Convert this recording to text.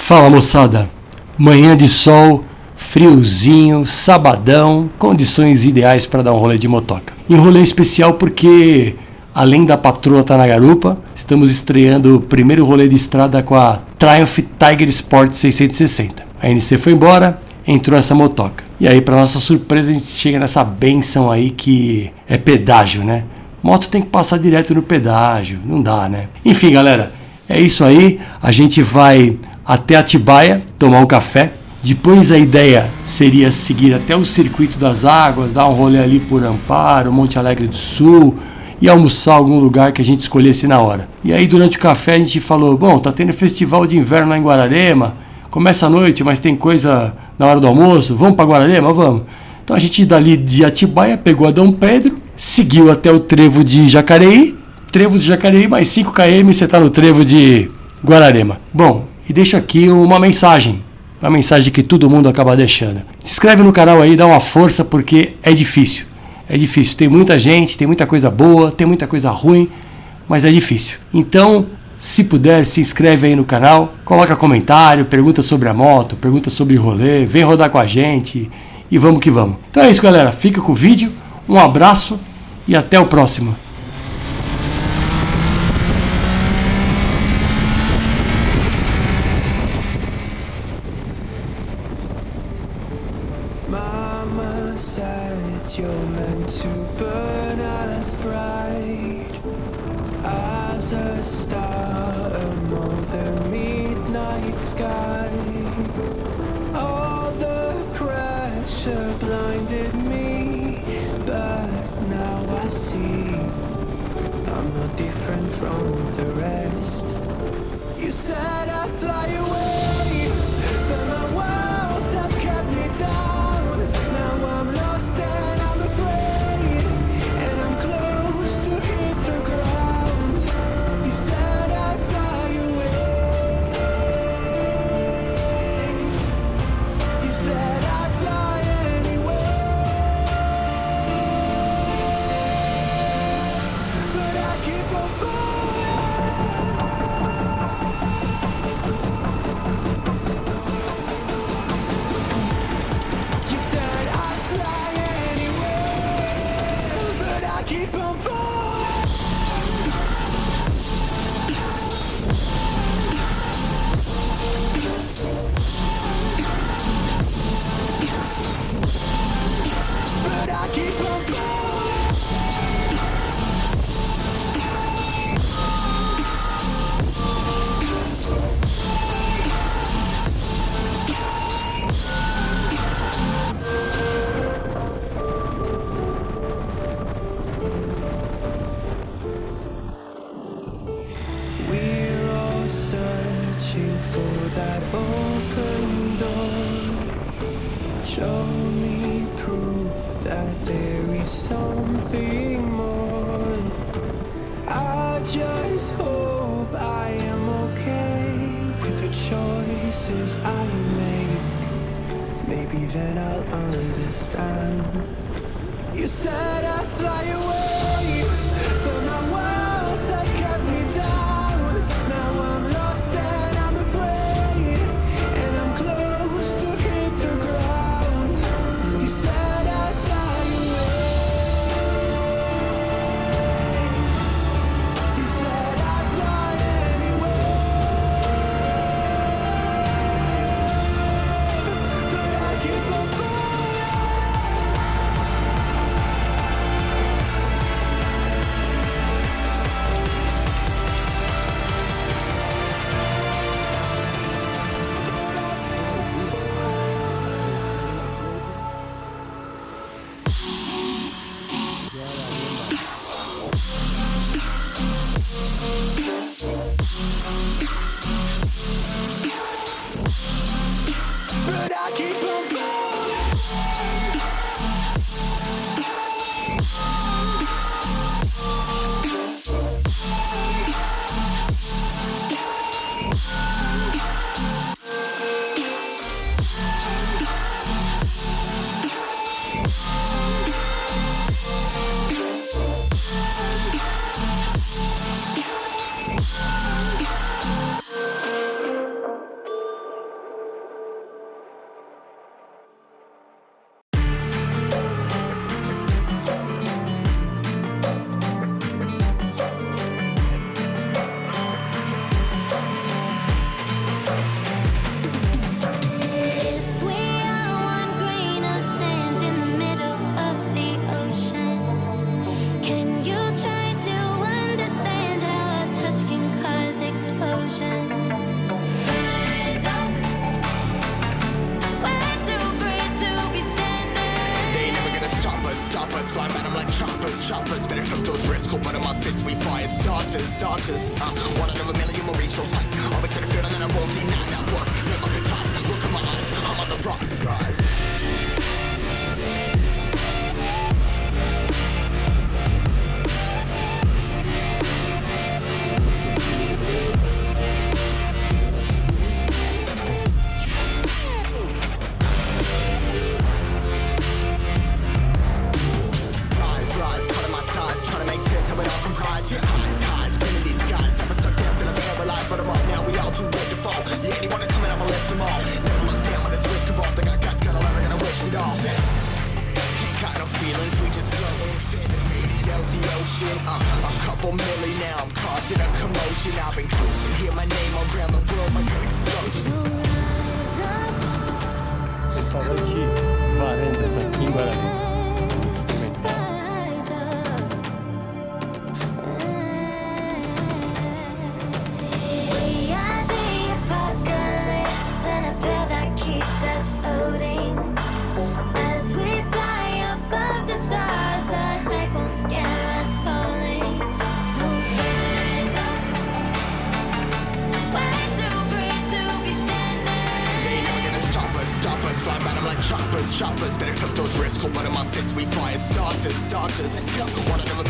Fala moçada, manhã de sol, friozinho, sabadão, condições ideais para dar um rolê de motoca. E um rolê especial porque, além da patroa estar na garupa, estamos estreando o primeiro rolê de estrada com a Triumph Tiger Sport 660. A NC foi embora, entrou essa motoca. E aí, para nossa surpresa, a gente chega nessa benção aí que é pedágio, né? Moto tem que passar direto no pedágio, não dá, né? Enfim, galera, é isso aí. A gente vai até Atibaia tomar um café. Depois a ideia seria seguir até o Circuito das Águas, dar um rolê ali por Amparo, Monte Alegre do Sul e almoçar em algum lugar que a gente escolhesse na hora. E aí durante o café a gente falou, bom, tá tendo festival de inverno lá em Guararema, começa à noite, mas tem coisa na hora do almoço, vamos para Guararema? Vamos. Então a gente dali de Atibaia pegou a Dom Pedro, seguiu até o trevo de Jacareí, mais 5 km você tá no trevo de Guararema. Bom, e deixo aqui uma mensagem que todo mundo acaba deixando. Se inscreve no canal aí, dá uma força, porque é difícil. É difícil, tem muita gente, tem muita coisa boa, tem muita coisa ruim, mas é difícil. Então, se puder, se inscreve aí no canal, coloca comentário, pergunta sobre a moto, pergunta sobre rolê, vem rodar com a gente e vamos que vamos. Então é isso, galera, fica com o vídeo, um abraço e até o próximo. Mama said you're meant to burn as bright as a star among the midnight sky. All the pressure blinded me, but now I see I'm not different from the rest. You said I'd fly away, but my walls have kept me down. Now I'm lost and I'm afraid, and I'm close to hit the ground. You said I'd fly away. You said I'd fly anyway, but I keep on falling. You said I'd fly anyway, but I keep on falling. But I keep on falling. We're all searching for that open door. Show me proof that there is something more. I just hope I am okay with the choices I make. Maybe then I'll understand. You said I'd fly away, but my walls have kept me down. Now I'm lost and I'm afraid, and I'm close to hit the ground. You said I'd fly away. You said I'd fly anyway, but I keep on falling. fist, we fire starters. One out of a million will reach those heights. Always in the field and then I won't deny that work. Never could toss. Look at my eyes, I'm on the rocks, guys. Rise, cutting my size, trying to make sense of it all comprised. Highs, been in these skies. I've been stuck down, feeling paralyzed, but I'm up now. We all too late to fall. Yeah, anyone that coming, I'ma lift them all. Never look down when this risk involved. I got guts, got a lot, I gotta wish it all. Ain't got no feelings, we just floating, feeling radio, the ocean. A couple milli now, I'm causing a commotion. I've been coasting, hear my name around the world like an explosion. Restaurante Varanas aqui em Guararema. Vamos experimentar. We are the apocalypse and a pill that keeps us floating. As we fly above the stars, the light won't scare us falling. So rise up. Way too great to be standing. They ain't never gonna stop us, fly by them like choppers. Better took those risks, hold one of my fists, we fire starters. Let's go, one out of a